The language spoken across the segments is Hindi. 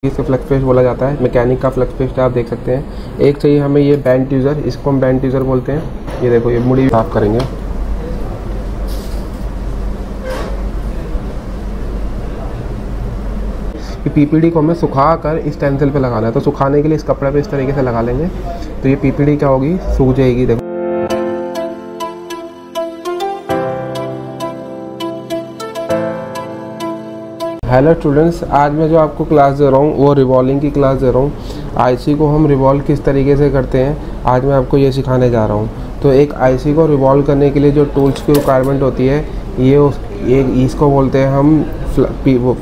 इसे फ्लक्स पेस्ट बोला जाता है। मैकेनिक का फ्लक्स पेस्ट आप देख सकते हैं। एक चाहिए हमें ये बैंड ट्यूज़र, इसको हम बैंड ट्यूज़र बोलते हैं। ये देखो, ये मुड़ी साफ करेंगे। ये पीपीडी को हमें सुखा कर इस टेंसिल पे लगाना है, तो सुखाने के लिए इस कपड़े पे इस तरीके से लगा लेंगे, तो ये पीपीडी क्या होगी, सूख जाएगी। देखो हेलो स्टूडेंट्स, आज मैं जो आपको क्लास दे रहा हूँ वो रिवॉल्विंग की क्लास दे रहा हूँ। आईसी को हम रिवॉल्व किस तरीके से करते हैं आज मैं आपको ये सिखाने जा रहा हूँ। तो एक आईसी को रिवॉल्व करने के लिए जो टूल्स की रिक्वायरमेंट होती है ये इसको बोलते हैं हम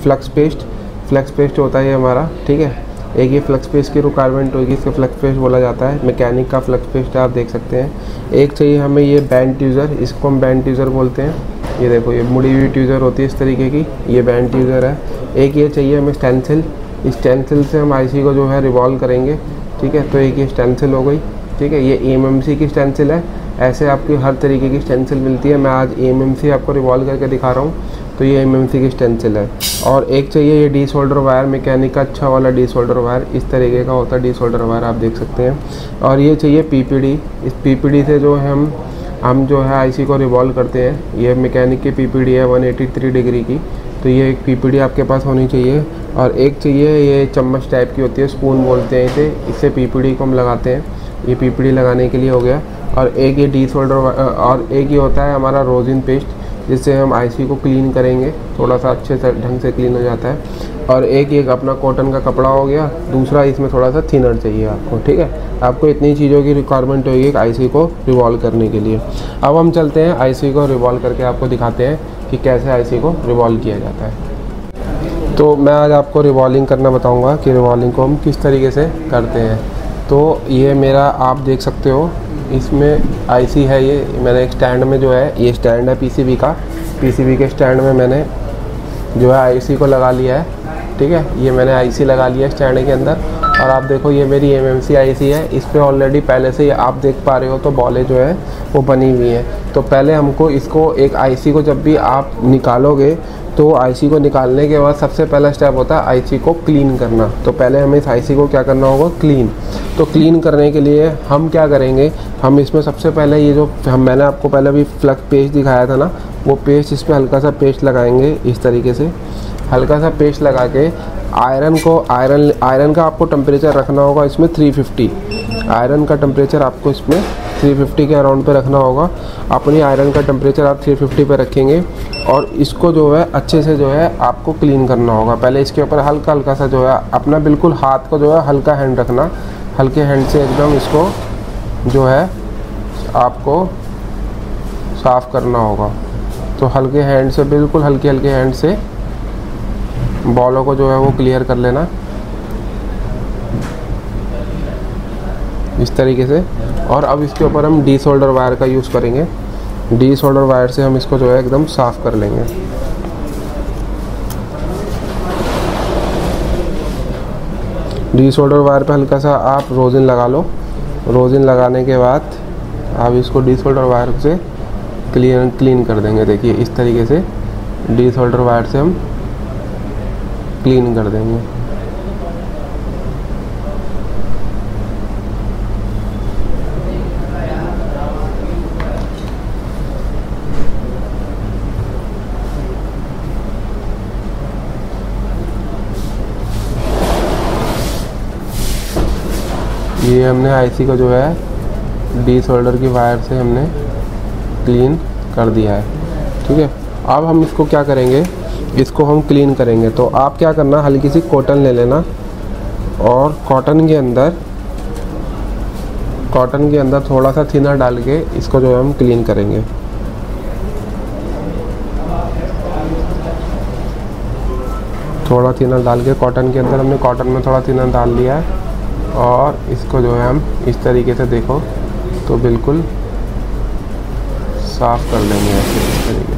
फ्लक्स पेस्ट। फ्लक्स पेस्ट होता है ये हमारा, ठीक है। एक ये फ्लक्स पेस्ट की रिक्वायरमेंट होगी, इसको फ्लक्स पेस्ट बोला जाता है। मैकेनिक का फ्लक्स पेस्ट आप देख सकते हैं। एक चाहिए हमें ये बैंड ट्यूज़र, इसको हम बैंड ट्यूज़र बोलते हैं। ये देखो, ये मुड़ी हुई ट्यूज़र होती है इस तरीके की, ये बैंड ट्यूज़र है। एक ये चाहिए हमें स्टेंसिल, इस स्टेंसिल से हम आईसी को जो है रिवॉल्व करेंगे, ठीक है। तो एक ये स्टेंसिल हो गई, ठीक है। ये एमएमसी की स्टेंसिल है। ऐसे आपकी हर तरीके की स्टेंसिल मिलती है। मैं आज एमएमसी आपको रिवॉल्व करके दिखा रहा हूँ, तो ये एमएमसी की स्टेंसिल है। और एक चाहिए ये डी सोल्डर वायर, मैकेनिक का अच्छा वाला डी सोल्डर वायर, इस तरीके का होता है डी सोल्डर वायर, आप देख सकते हैं। और ये चाहिए पीपीडी, इस पीपीडी से जो है हम जो है आईसी को रिवॉल्व करते हैं। ये मैकेनिक की पीपीडी है 183 डिग्री की, तो ये एक पीपीडी आपके पास होनी चाहिए। और एक चाहिए ये चम्मच टाइप की होती है, स्पून बोलते हैं इसे, इससे पीपीडी को हम लगाते हैं। ये पीपीडी लगाने के लिए हो गया। और एक ये डी सोल्डर, और एक ये होता है हमारा रोजिन पेस्ट, जिससे हम आईसी को क्लीन करेंगे, थोड़ा सा अच्छे से ढंग से क्लीन हो जाता है। और एक ये अपना कॉटन का कपड़ा हो गया। दूसरा इसमें थोड़ा सा थिनर चाहिए आपको, ठीक है। आपको इतनी चीज़ों की रिक्वायरमेंट होगी एक आईसी को रिवॉल्व करने के लिए। अब हम चलते हैं आईसी को रिवॉल्व करके आपको दिखाते हैं कि कैसे आईसी को रिवॉल्व किया जाता है। तो मैं आज आपको रिवॉल्विंग करना बताऊँगा कि रिवॉल्विंग को हम किस तरीके से करते हैं। तो ये मेरा आप देख सकते हो, इसमें आईसी है। ये मैंने एक स्टैंड में जो है, ये स्टैंड है पीसीबी का, पीसीबी के स्टैंड में मैंने जो है आईसी को लगा लिया है, ठीक है। ये मैंने आईसी लगा लिया है स्टैंड के अंदर। और आप देखो, ये मेरी एमएमसी आईसी है। इस पे ऑलरेडी पहले से ही आप देख पा रहे हो, तो बॉलें जो है वो बनी हुई हैं। तो पहले हमको इसको, एक आईसी को जब भी आप निकालोगे, तो आईसी को निकालने के बाद सबसे पहला स्टेप होता है आईसी को क्लीन करना। तो पहले हमें इस आईसी को क्या करना होगा, क्लीन। तो क्लीन करने के लिए हम क्या करेंगे, हम इसमें सबसे पहले ये जो मैंने आपको पहले भी फ्लक्स पेस्ट दिखाया था ना, वो पेस्ट, इस पर हल्का सा पेस्ट लगाएंगे इस तरीके से। हल्का सा पेस्ट लगा के आयरन का आपको टेम्परेचर रखना होगा इसमें 350। आयरन का टेम्परेचर आपको इसमें 350 के अराउंड पे रखना होगा। अपनी आयरन का टेम्परेचर आप 350 पे रखेंगे और इसको जो है अच्छे से जो है आपको क्लीन करना होगा। पहले इसके ऊपर हल्का हल्का सा जो है अपना बिल्कुल हाथ को जो है हल्का हैंड रखना, हल्के हैंड से एकदम इसको जो है आपको साफ़ करना होगा। तो हल्के हैंड से, बिल्कुल हल्के हल्के हैंड से बॉलों को जो है वो क्लियर कर लेना इस तरीके से। और अब इसके ऊपर हम डी सोल्डर वायर का यूज़ करेंगे। डी सोल्डर वायर से हम इसको जो है एकदम साफ़ कर लेंगे। डी सोल्डर वायर पे हल्का सा आप रोजिन लगा लो। रोजिन लगाने के बाद आप इसको डी सोल्डर वायर से क्लीन कर देंगे। देखिए, इस तरीके से डी सोल्डर वायर से हम क्लीन कर देंगे। ये हमने आईसी को जो है डी सोल्डर की वायर से हमने क्लीन कर दिया है, ठीक है। अब हम इसको क्या करेंगे, इसको हम क्लीन करेंगे। तो आप क्या करना, हल्की सी कॉटन ले लेना और कॉटन के अंदर थोड़ा सा थिनर डाल के इसको जो है हम क्लीन करेंगे। थोड़ा थिनर डाल के कॉटन के अंदर, हमने कॉटन में थोड़ा थिनर डाल लिया है और इसको जो है हम इस तरीके से, देखो तो बिल्कुल साफ़ कर लेंगे ऐसे, इस तरीके से।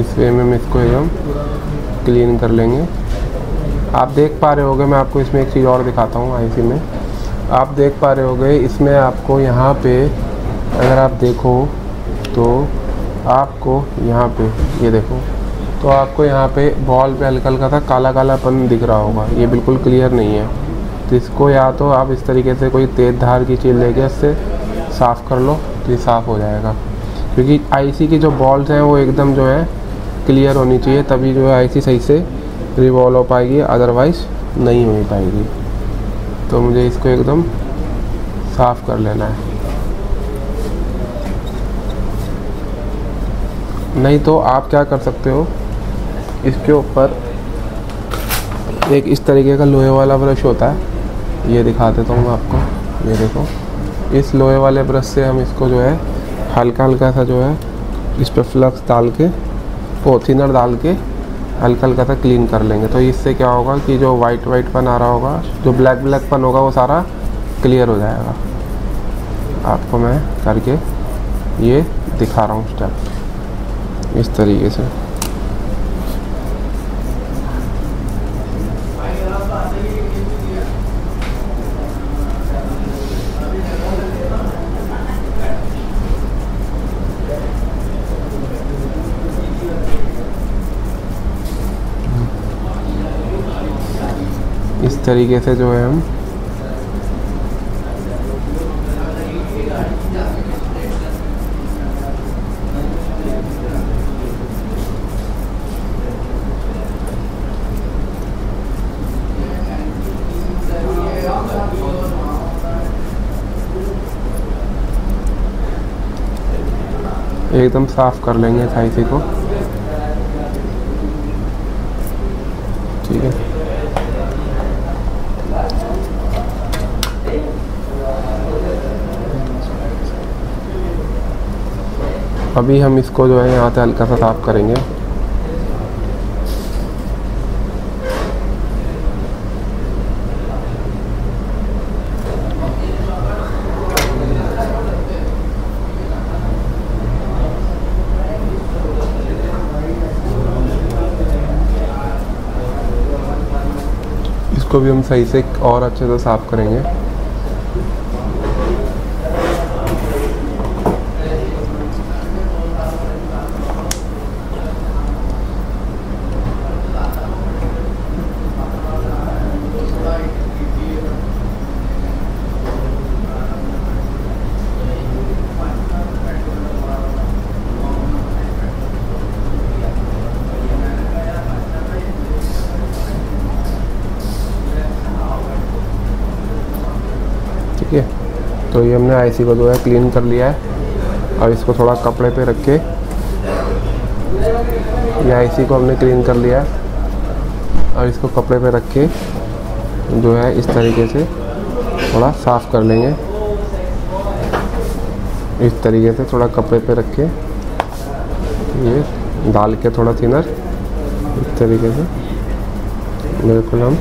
इस वे में हम इसको एकदम क्लीन कर लेंगे। आप देख पा रहे होगे, मैं आपको इसमें एक चीज़ और दिखाता हूँ आईसी में। आप देख पा रहे होगे इसमें आपको यहाँ पे अगर आप देखो तो आपको यहाँ पे ये देखो तो आपको यहाँ पे बॉल पे हल्का हल्का सा काला कालापन दिख रहा होगा, ये बिल्कुल क्लियर नहीं है। तो इसको या तो आप इस तरीके से कोई तेज़ धार की चीज़ लेके इससे साफ़ कर लो तो ये साफ़ हो जाएगा। क्योंकि आईसी की जो बॉल्स हैं वो एकदम जो है क्लियर होनी चाहिए, तभी जो है आईसी सही से रिवॉल्व हो पाएगी, अदरवाइज़ नहीं हो पाएगी। तो मुझे इसको एकदम साफ़ कर लेना है, नहीं तो आप क्या कर सकते हो, इसके ऊपर एक इस तरीके का लोहे वाला ब्रश होता है, ये दिखा देता हूँ मैं आपको। ये देखो, इस लोहे वाले ब्रश से हम इसको जो है हल्का हल्का सा जो है इस पर फ्लक्स डाल के थिनर डाल के हल्का हल्का सा क्लीन कर लेंगे। तो इससे क्या होगा कि जो वाइट पन आ रहा होगा, जो ब्लैक पन होगा वो सारा क्लियर हो जाएगा। आपको मैं करके ये दिखा रहा हूँ स्टेप इस तरीके से। इस तरीके से जो है हम एकदम साफ कर लेंगे आईसी को। ठीक है, अभी हम इसको जो है यहाँ से हल्का सा साफ करेंगे। इसको भी हम सही से और अच्छे से साफ करेंगे। ठीक है, तो ये हमने आईसी को जो है क्लीन कर लिया है। अब इसको थोड़ा कपड़े पे रख के, ये आईसी को हमने क्लीन कर लिया है और इसको कपड़े पे रख के जो है इस तरीके से थोड़ा साफ़ कर लेंगे। इस तरीके से थोड़ा कपड़े पे रख के ये डाल के थोड़ा थिनर इस तरीके से बिल्कुल हम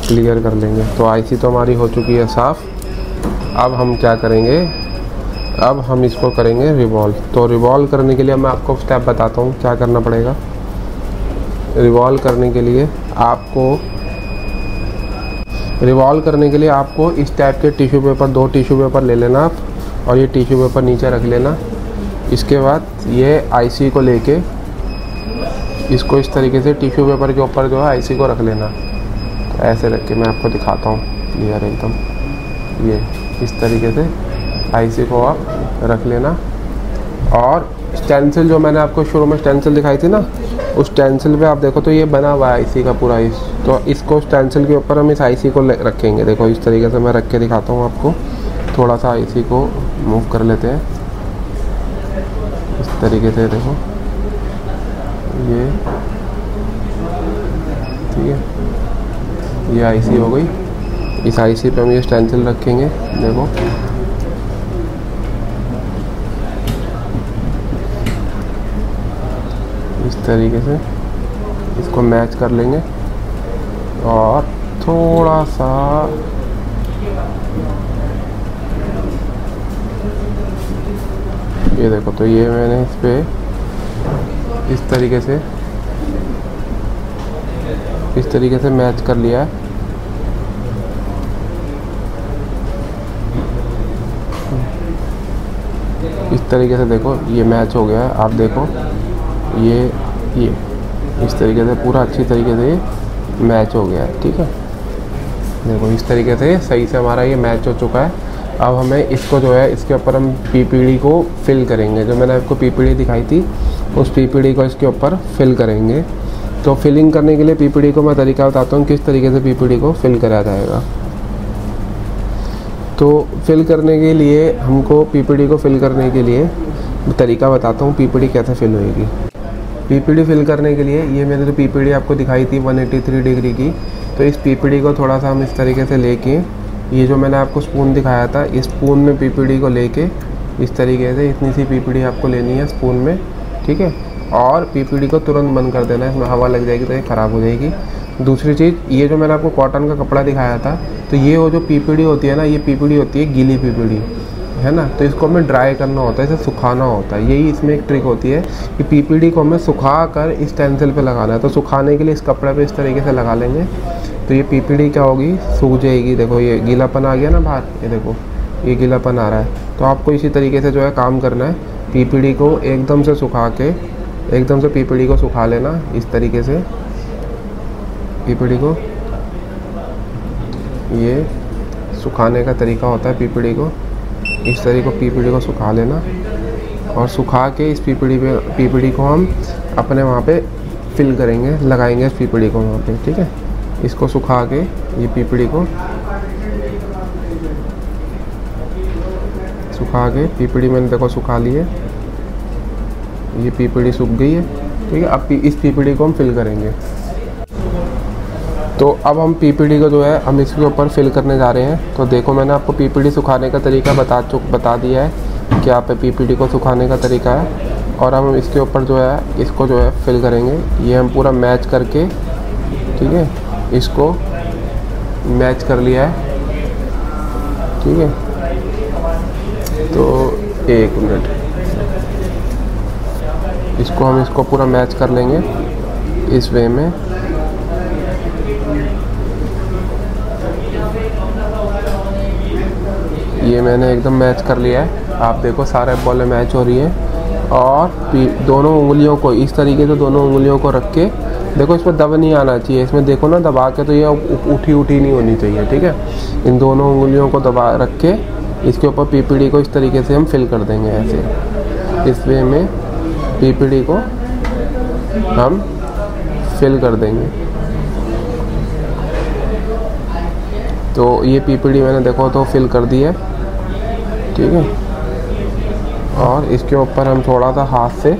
क्लियर कर लेंगे। तो आईसी तो हमारी हो चुकी है साफ़। अब हम क्या करेंगे, अब हम इसको करेंगे रिवॉल्व। तो रिवॉल्व करने के लिए मैं आपको स्टेप बताता हूँ क्या करना पड़ेगा। रिवॉल्व करने के लिए आपको इस टाइप के टिश्यू पेपर, 2 टिश्यू पेपर ले लेना आप, और ये टिश्यू पेपर नीचे रख लेना। इसके बाद ये आईसी को लेके इसको इस तरीके से टिश्यू पेपर के ऊपर जो है आईसी को रख लेना। तो ऐसे रख के मैं आपको दिखाता हूँ क्लियर एकदम। ये इस तरीके से आईसी को आप रख लेना, और स्टेंसिल जो मैंने आपको शुरू में स्टेंसिल दिखाई थी ना, उस स्टेंसिल पे आप देखो तो ये बना हुआ है आईसी का पूरा। तो इसको स्टेंसिल के ऊपर हम इस आईसी को रखेंगे। देखो इस तरीके से मैं रख के दिखाता हूँ आपको। थोड़ा सा आईसी को मूव कर लेते हैं इस तरीके से। देखो ये ठीक है, ये आईसी हो गई। इस आईसी पे हम ये स्टेंसिल रखेंगे। देखो इस तरीके से इसको मैच कर लेंगे, और थोड़ा सा ये देखो, तो ये मैंने इस पे इस तरीके से इस तरीके से मैच कर लिया है। इस तरीके से देखो ये मैच हो गया है। आप देखो ये इस तरीके से पूरा अच्छी तरीके से मैच हो गया है। ठीक है, देखो इस तरीके से सही से हमारा ये मैच हो चुका है। अब हमें इसको जो है इसके ऊपर हम पीपीडी को फिल करेंगे। जो मैंने आपको पीपीडी दिखाई थी उस पीपीडी को इसके ऊपर फिल करेंगे। तो फिलिंग करने के लिए पीपीडी को मैं तरीका बताता हूँ किस तरीके से पीपीडी को फिल करा जाएगा। तो फिल करने के लिए हमको पीपीडी को फिल करने के लिए तरीका बताता हूँ पीपीडी कैसे फिल होएगी। पीपीडी फिल करने के लिए ये मैंने जो पीपीडी आपको दिखाई थी 183 डिग्री की, तो इस पीपीडी को थोड़ा सा हम इस तरीके से लेके, ये जो मैंने आपको स्पून दिखाया था इस स्पून में पीपीडी को लेके इस तरीके से इतनी सी पीपीडी आपको लेनी है स्पून में। ठीक है, और पीपीडी को तुरंत बंद कर देना है, इसमें हवा लग जाएगी तो ये ख़राब हो जाएगी। दूसरी चीज़, ये जो मैंने आपको कॉटन का कपड़ा दिखाया था, तो ये वो जो पीपीडी होती है ना, ये पीपीडी होती है गीली पीपीडी, है ना। तो इसको हमें ड्राई करना होता है, इसे सुखाना होता है। यही इसमें एक ट्रिक होती है कि पीपीडी को हमें सुखा कर इस टेंसिल पे लगाना है। तो सुखाने के लिए इस कपड़े पे इस तरीके से लगा लेंगे तो ये पीपीडी क्या होगी, सूख जाएगी। देखो ये गीलापन आ गया ना बाहर, ये देखो ये गीलापन आ रहा है। तो आपको इसी तरीके से जो है काम करना है, पीपीडी को एकदम से सुखा के, एकदम से पीपीडी को सुखा लेना इस तरीके से। पीपीडी को ये सुखाने का तरीका होता है, पीपीडी को इस तरीके को पीपीडी को सुखा लेना और सुखा के इस पीपीडी को हम अपने वहाँ पे फिल करेंगे, लगाएंगे इस पीपीडी को वहाँ पे। ठीक है, इसको सुखा के ये पीपीडी को सुखा के पीपीडी मैंने देखो सुखा ली है, ये पीपीडी सूख गई है। ठीक है, अब इस पीपीडी को हम फिल करेंगे। तो अब हम पीपीडी को जो है हम इसके ऊपर फिल करने जा रहे हैं। तो देखो मैंने आपको पीपीडी सुखाने का तरीका बता दिया है कि आप पीपीडी को सुखाने का तरीका है। और अब हम इसके ऊपर जो है इसको जो है फिल करेंगे। ये हम पूरा मैच करके, ठीक है, इसको मैच कर लिया है। ठीक है, तो एक मिनट, इसको पूरा मैच कर लेंगे इस वे में। ये मैंने एकदम मैच कर लिया है। आप देखो सारे बॉलें मैच हो रही हैं। और दोनों उंगलियों को इस तरीके से दोनों उंगलियों को रख के देखो, इसमें दब नहीं आना चाहिए। इसमें देखो ना दबा के, तो ये उठी नहीं होनी चाहिए। ठीक है, इन दोनों उंगलियों को दबा रख के इसके ऊपर पीपीडी को इस तरीके से हम फिल कर देंगे ऐसे। इस वे में पीपीडी को हम फिल कर देंगे। तो ये पीपीडी मैंने देखो तो फिल कर दी है। ठीक है, और इसके ऊपर हम थोड़ा सा हाथ से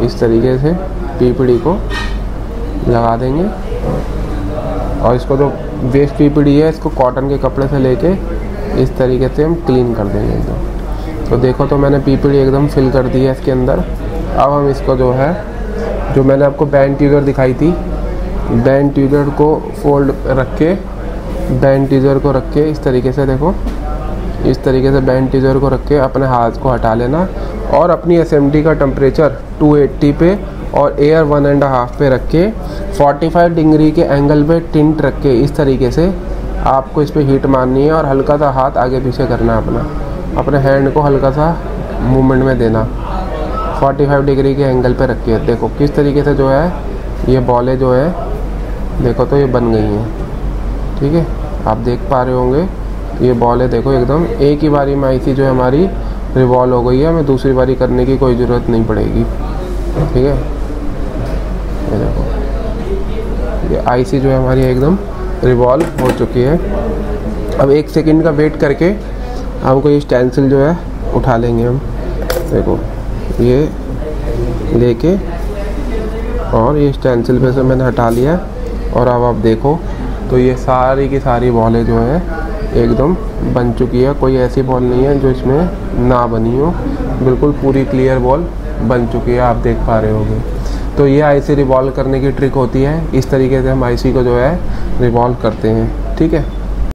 इस तरीके से पीपीडी को लगा देंगे। और इसको जो वेस्ट पीपीडी है इसको कॉटन के कपड़े से लेके इस तरीके से हम क्लीन कर देंगे एकदम। तो देखो तो मैंने पीपीडी एकदम फिल कर दी है इसके अंदर। अब हम इसको जो है, जो मैंने आपको बैंड ट्यूजर दिखाई थी, बैंड ट्यूजर को फोल्ड रख के, बैंड ट्यूजर को रख के इस तरीके से देखो, इस तरीके से बैंड ट्यूजर को रख के अपने हाथ को हटा लेना। और अपनी एसएमडी का टेम्परेचर 280 पे और एयर 1.5 पे रख के 45 डिग्री के एंगल पे टिंट रख के इस तरीके से आपको इस पर हीट मारनी है। और हल्का सा हाथ आगे पीछे करना है, अपने हैंड को हल्का सा मूवमेंट में देना 45 डिग्री के एंगल पे रख के। देखो किस तरीके से जो है ये बॉलें जो है देखो तो ये बन गई हैं। ठीक है, आप देख पा रहे होंगे ये बॉल है। देखो एकदम एक ही बारी में आईसी जो है हमारी रिवॉल्व हो गई है, हमें दूसरी बारी करने की कोई ज़रूरत नहीं पड़ेगी। ठीक है, ये देखो ये आईसी जो है हमारी एकदम रिवॉल्व हो चुकी है। अब 1 सेकंड का वेट करके हमको ये स्टेंसिल जो है उठा लेंगे हम। देखो ये लेके और ये स्टेंसिल पे से मैंने हटा लिया। और अब आप देखो तो ये सारी की सारी बॉलें जो है एकदम बन चुकी है। कोई ऐसी बॉल नहीं है जो इसमें ना बनी हो, बिल्कुल पूरी क्लियर बॉल बन चुकी है, आप देख पा रहे होंगे। तो ये आईसी रिवॉल्व करने की ट्रिक होती है। इस तरीके से हम आईसी को जो है रिवॉल्व करते हैं। ठीक है।